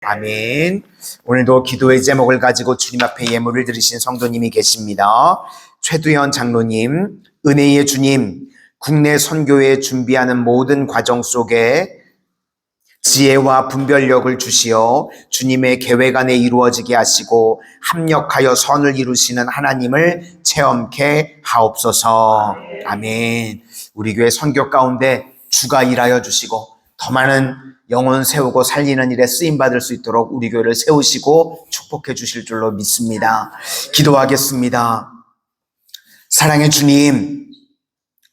아멘. 오늘도 기도의 제목을 가지고 주님 앞에 예물을 드리신 성도님이 계십니다. 최두현 장로님, 은혜의 주님, 국내 선교에 준비하는 모든 과정 속에 지혜와 분별력을 주시어 주님의 계획 안에 이루어지게 하시고 합력하여 선을 이루시는 하나님을 체험케 하옵소서. 아멘. 우리 교회 선교 가운데 주가 일하여 주시고 더 많은 영혼 세우고 살리는 일에 쓰임받을 수 있도록 우리 교회를 세우시고 축복해 주실 줄로 믿습니다. 기도하겠습니다. 사랑의 주님,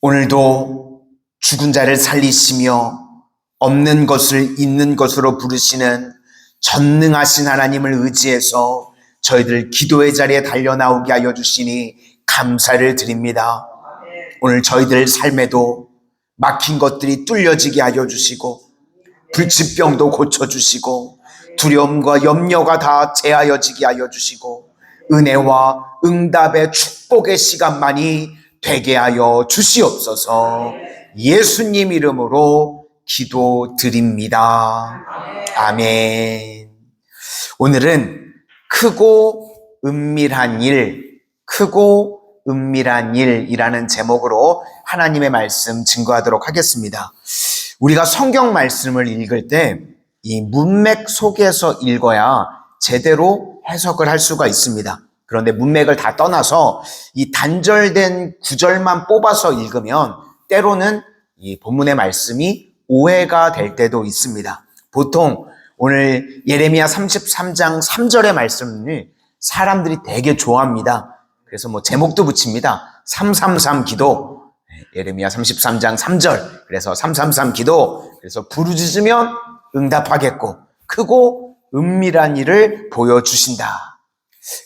오늘도 죽은 자를 살리시며 없는 것을 있는 것으로 부르시는 전능하신 하나님을 의지해서 저희들 기도의 자리에 달려나오게 하여 주시니 감사를 드립니다. 오늘 저희들 삶에도 막힌 것들이 뚫려지게 하여 주시고 불치병도 고쳐주시고 두려움과 염려가 다 제하여지게 하여 주시고 은혜와 응답의 축복의 시간만이 되게 하여 주시옵소서. 예수님 이름으로 기도드립니다. 아멘. 오늘은 크고 은밀한 일이라는 제목으로 하나님의 말씀 증거하도록 하겠습니다. 우리가 성경 말씀을 읽을 때 이 문맥 속에서 읽어야 제대로 해석을 할 수가 있습니다. 그런데 문맥을 다 떠나서 이 단절된 구절만 뽑아서 읽으면 때로는 이 본문의 말씀이 오해가 될 때도 있습니다. 보통 오늘 예레미야 33장 3절의 말씀을 사람들이 되게 좋아합니다. 그래서 제목도 붙입니다. 333 기도. 예레미야 33장 3절. 그래서 333 기도. 그래서 부르짖으면 응답하겠고 크고 은밀한 일을 보여주신다.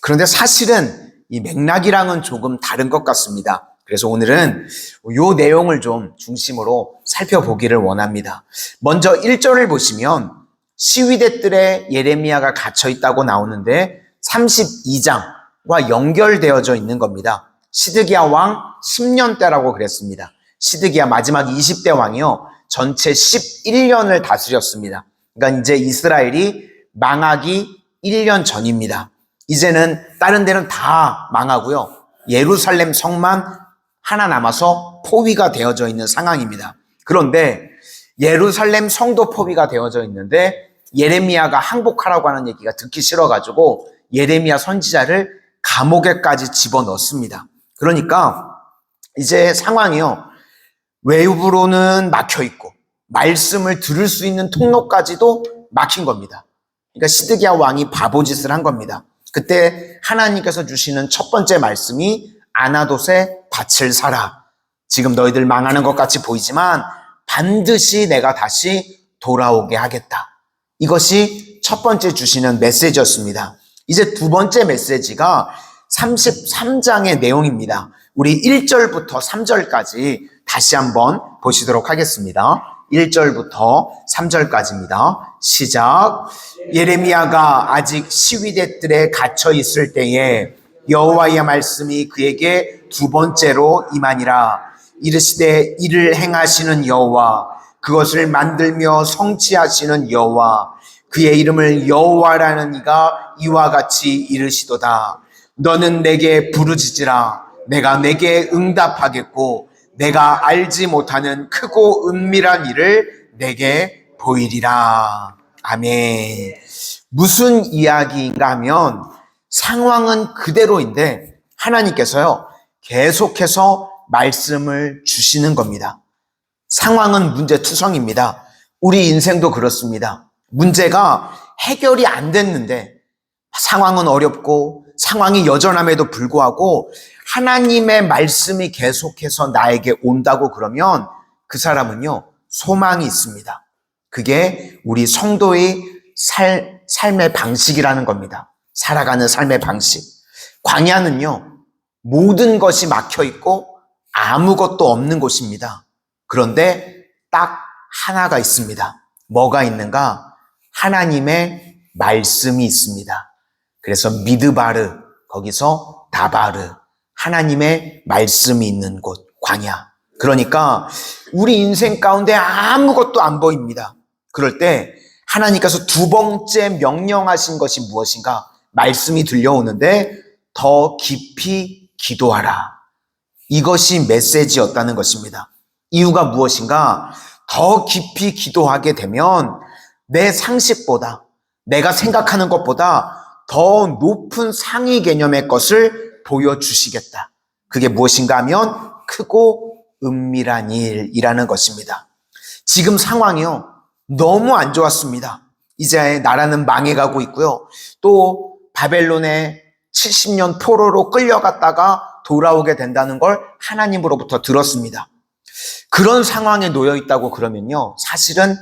그런데 사실은 이 맥락이랑은 조금 다른 것 같습니다. 그래서 오늘은 이 내용을 좀 중심으로 살펴보기를 원합니다. 먼저 1절을 보시면 시위대들의 예레미야가 갇혀 있다고 나오는데 32장과 연결되어져 있는 겁니다. 시드기야 왕 10년 때라고 그랬습니다. 시드기야 마지막 20대 왕이요. 전체 11년을 다스렸습니다. 그러니까 이제 이스라엘이 망하기 1년 전입니다. 이제는 다른 데는 다 망하고요. 예루살렘 성만 하나 남아서 포위가 되어져 있는 상황입니다. 그런데 예루살렘 성도 포위가 되어져 있는데 예레미야가 항복하라고 하는 얘기가 듣기 싫어가지고 예레미야 선지자를 감옥에까지 집어넣습니다. 그러니까 이제 상황이요. 외부로는 막혀있고 말씀을 들을 수 있는 통로까지도 막힌 겁니다. 그러니까 시드기야 왕이 바보짓을 한 겁니다. 그때 하나님께서 주시는 첫 번째 말씀이 아나돗의 밭을 사라. 지금 너희들 망하는 것 같이 보이지만 반드시 내가 다시 돌아오게 하겠다. 이것이 첫 번째 주시는 메시지였습니다. 이제 두 번째 메시지가 33장의 내용입니다. 우리 1절부터 3절까지 다시 한번 보시도록 하겠습니다. 1절부터 3절까지입니다. 시작. 예레미야가 아직 시위대들에 갇혀 있을 때에 여호와의 말씀이 그에게 두 번째로 임하니라. 이르시되 이를 행하시는 여호와, 그것을 만들며 성취하시는 여호와, 그의 이름을 여호와라는 이가 이와 같이 이르시도다. 너는 내게 부르짖으라. 내가 내게 응답하겠고 내가 알지 못하는 크고 은밀한 일을 내게 보이리라. 아멘. 무슨 이야기인가 하면 상황은 그대로인데 하나님께서요 계속해서 말씀을 주시는 겁니다. 상황은 문제투성입니다. 우리 인생도 그렇습니다. 문제가 해결이 안 됐는데 상황은 어렵고 상황이 여전함에도 불구하고 하나님의 말씀이 계속해서 나에게 온다고 그러면 그 사람은요 소망이 있습니다. 그게 우리 성도의 삶의 방식이라는 겁니다. 살아가는 삶의 방식. 광야는요 모든 것이 막혀있고 아무것도 없는 곳입니다. 그런데 딱 하나가 있습니다. 뭐가 있는가? 하나님의 말씀이 있습니다. 그래서 미드바르, 거기서 다바르, 하나님의 말씀이 있는 곳, 광야. 그러니까 우리 인생 가운데 아무것도 안 보입니다. 그럴 때 하나님께서 두 번째 명령하신 것이 무엇인가? 말씀이 들려오는데 더 깊이 기도하라. 이것이 메시지였다는 것입니다. 이유가 무엇인가? 더 깊이 기도하게 되면 내 상식보다, 내가 생각하는 것보다 더 높은 상위 개념의 것을 보여주시겠다. 그게 무엇인가 하면 크고 은밀한 일이라는 것입니다. 지금 상황이요, 너무 안 좋았습니다. 이제 나라는 망해가고 있고요. 또 바벨론의 70년 포로로 끌려갔다가 돌아오게 된다는 걸 하나님으로부터 들었습니다. 그런 상황에 놓여 있다고 그러면요, 사실은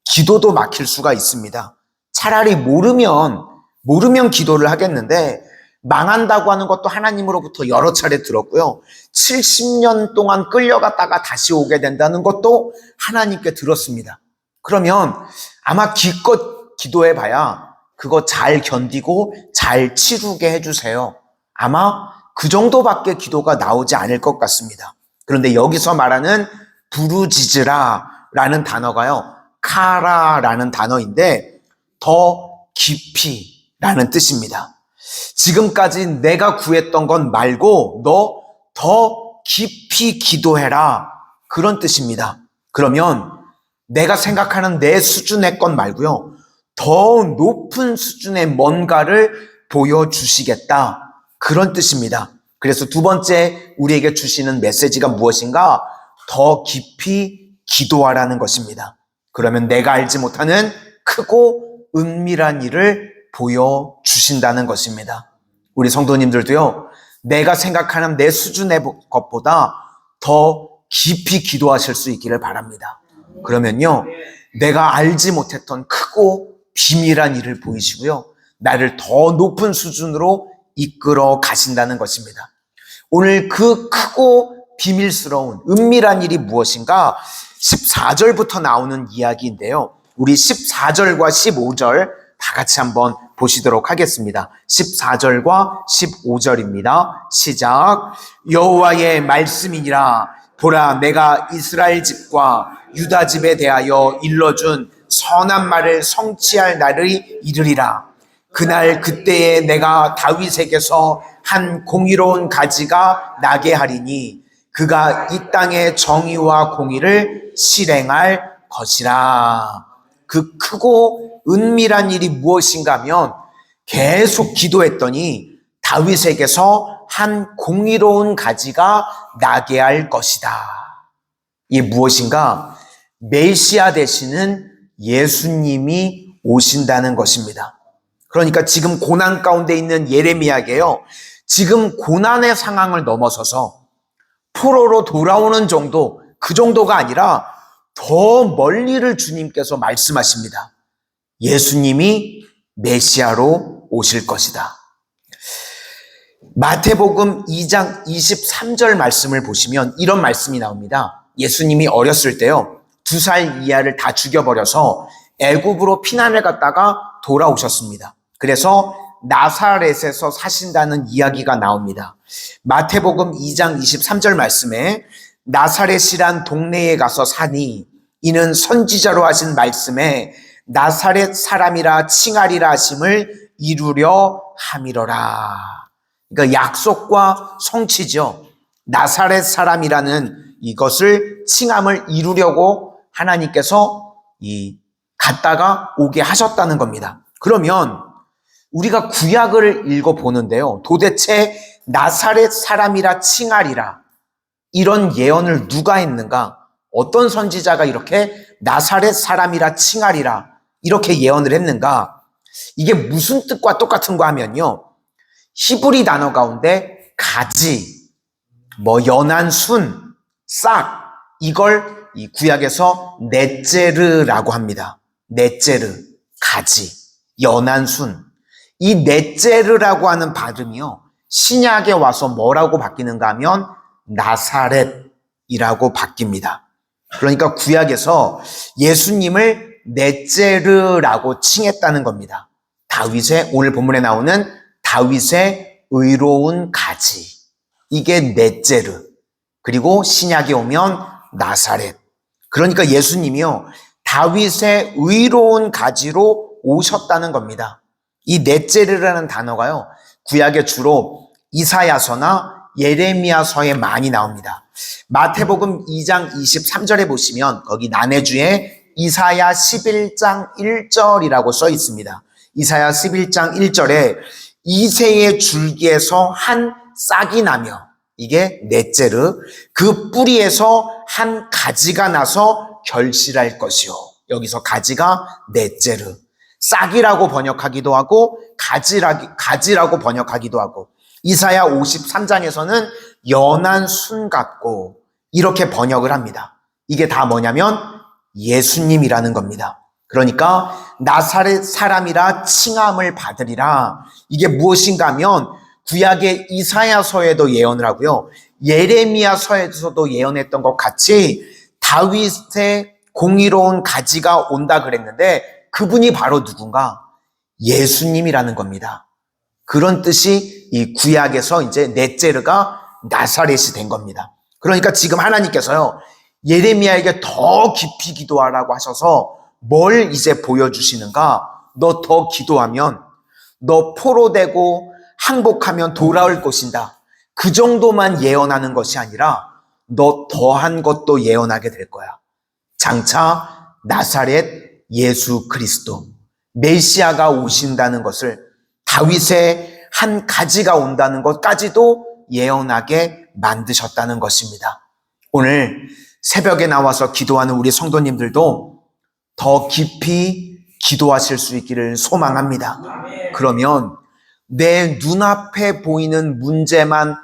기도도 막힐 수가 있습니다. 차라리 모르면 기도를 하겠는데, 망한다고 하는 것도 하나님으로부터 여러 차례 들었고요. 70년 동안 끌려갔다가 다시 오게 된다는 것도 하나님께 들었습니다. 그러면 아마 기껏 기도해봐야 그거 잘 견디고 잘 치르게 해주세요. 아마 그 정도밖에 기도가 나오지 않을 것 같습니다. 그런데 여기서 말하는 부르짖으라라는 단어가요, 카라라는 단어인데 더 깊이라는 뜻입니다. 지금까지 내가 구했던 건 말고 너 더 깊이 기도해라, 그런 뜻입니다. 그러면 내가 생각하는 내 수준의 것 말고요, 더 높은 수준의 뭔가를 보여주시겠다, 그런 뜻입니다. 그래서 두 번째 우리에게 주시는 메시지가 무엇인가? 더 깊이 기도하라는 것입니다. 그러면 내가 알지 못하는 크고 은밀한 일을 보여주신다는 것입니다. 우리 성도님들도요, 내가 생각하는 내 수준의 것보다 더 깊이 기도하실 수 있기를 바랍니다. 그러면요, 내가 알지 못했던 크고 비밀한 일을 보이시고요, 나를 더 높은 수준으로 이끌어 가신다는 것입니다. 오늘 그 크고 비밀스러운 은밀한 일이 무엇인가? 14절부터 나오는 이야기인데요. 우리 14절과 15절 다 같이 한번 보시도록 하겠습니다. 14절과 15절입니다. 시작. 여호와의 말씀이니라. 보라, 내가 이스라엘 집과 유다 집에 대하여 일러준 선한 말을 성취할 날이 이르리라. 그날 그때에 내가 다윗에게서 한 공의로운 가지가 나게 하리니 그가 이 땅의 정의와 공의를 실행할 것이라. 그 크고 은밀한 일이 무엇인가 하면 계속 기도했더니 다윗에게서 한 공의로운 가지가 나게 할 것이다. 이게 무엇인가? 메시아 되시는 예수님이 오신다는 것입니다. 그러니까 지금 고난 가운데 있는 예레미야에게요, 지금 고난의 상황을 넘어서서 포로로 돌아오는 정도, 그 정도가 아니라 더 멀리를 주님께서 말씀하십니다. 예수님이 메시아로 오실 것이다. 마태복음 2장 23절 말씀을 보시면 이런 말씀이 나옵니다. 예수님이 어렸을 때요, 2살 이하를 다 죽여버려서 애굽으로 피난을 갔다가 돌아오셨습니다. 그래서 나사렛에서 사신다는 이야기가 나옵니다. 마태복음 2장 23절 말씀에 나사렛이란 동네에 가서 사니 이는 선지자로 하신 말씀에 나사렛 사람이라 칭하리라 하심을 이루려 함이로라. 그러니까 약속과 성취죠. 나사렛 사람이라는 이것을 칭함을 이루려고 하나님께서 갔다가 오게 하셨다는 겁니다. 그러면 우리가 구약을 읽어보는데요, 도대체 나사렛 사람이라 칭하리라, 이런 예언을 누가 했는가? 어떤 선지자가 이렇게 나사렛 사람이라 칭하리라 이렇게 예언을 했는가? 이게 무슨 뜻과 똑같은가 하면요, 히브리 단어 가운데 가지, 연한 순, 싹, 이걸 이 구약에서 넷제르라고 합니다. 넷제르, 가지, 연한 순. 이 넷제르라고 하는 발음이요, 신약에 와서 뭐라고 바뀌는가 하면 나사렛이라고 바뀝니다. 그러니까 구약에서 예수님을 넷제르라고 칭했다는 겁니다. 다윗의, 오늘 본문에 나오는 다윗의 의로운 가지, 이게 넷제르. 그리고 신약에 오면 나사렛. 그러니까 예수님이요, 다윗의 의로운 가지로 오셨다는 겁니다. 이 넷제르라는 단어가요, 구약에 주로 이사야서나 예레미야서에 많이 나옵니다. 마태복음 2장 23절에 보시면 거기 난해주에 이사야 11장 1절이라고 써 있습니다. 이사야 11장 1절에 이새의 줄기에서 한 싹이 나며, 이게 넷제르, 그 뿌리에서 한 가지가 나서 결실할 것이요. 여기서 가지가 넷제르. 싹이라고 번역하기도 하고 가지라고 번역하기도 하고, 이사야 53장에서는 연한 순 같고 이렇게 번역을 합니다. 이게 다 뭐냐면 예수님이라는 겁니다. 그러니까 나사렛 사람이라 칭함을 받으리라. 이게 무엇인가 하면 구약의 이사야서에도 예언을 하고요, 예레미야서에서도 예언했던 것 같이 다윗의 공의로운 가지가 온다 그랬는데 그분이 바로 누군가? 예수님이라는 겁니다. 그런 뜻이 이 구약에서 이제 넷제르가 나사렛이 된 겁니다. 그러니까 지금 하나님께서요, 예레미야에게 더 깊이 기도하라고 하셔서 뭘 이제 보여주시는가? 너 더 기도하면, 너 포로되고 항복하면 돌아올 것이다. 그 정도만 예언하는 것이 아니라 너 더한 것도 예언하게 될 거야. 장차 나사렛 예수 그리스도 메시아가 오신다는 것을, 다윗의 한 가지가 온다는 것까지도 예언하게 만드셨다는 것입니다. 오늘 새벽에 나와서 기도하는 우리 성도님들도 더 깊이 기도하실 수 있기를 소망합니다. 그러면 내 눈앞에 보이는 문제만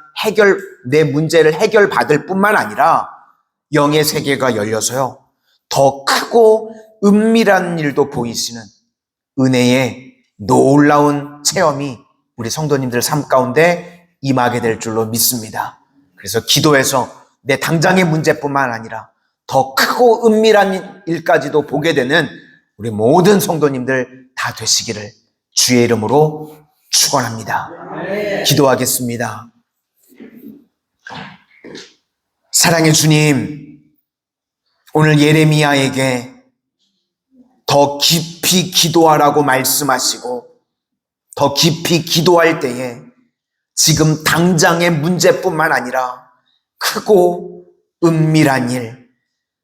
내 문제를 해결받을 뿐만 아니라 영의 세계가 열려서요, 더 크고 은밀한 일도 보이시는 은혜의 놀라운 체험이 우리 성도님들 삶 가운데 임하게 될 줄로 믿습니다. 그래서 기도해서 내 당장의 문제뿐만 아니라 더 크고 은밀한 일까지도 보게 되는 우리 모든 성도님들 다 되시기를 주의 이름으로 축원합니다. 기도하겠습니다. 사랑의 주님, 오늘 예레미야에게 더 깊이 기도하라고 말씀하시고 더 깊이 기도할 때에 지금 당장의 문제뿐만 아니라 크고 은밀한 일,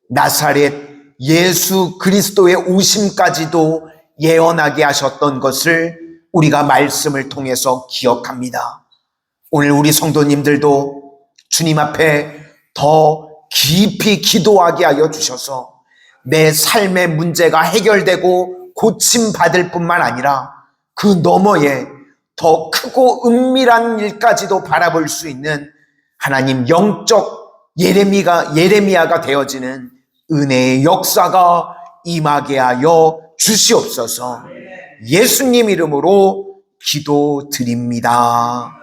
나사렛 예수 그리스도의 오심까지도 예언하게 하셨던 것을 우리가 말씀을 통해서 기억합니다. 오늘 우리 성도님들도 주님 앞에 더 깊이 기도하게 하여 주셔서 내 삶의 문제가 해결되고 고침받을 뿐만 아니라 그 너머에 더 크고 은밀한 일까지도 바라볼 수 있는 하나님 영적 예레미야가 되어지는 은혜의 역사가 임하게 하여 주시옵소서. 예수님 이름으로 기도드립니다.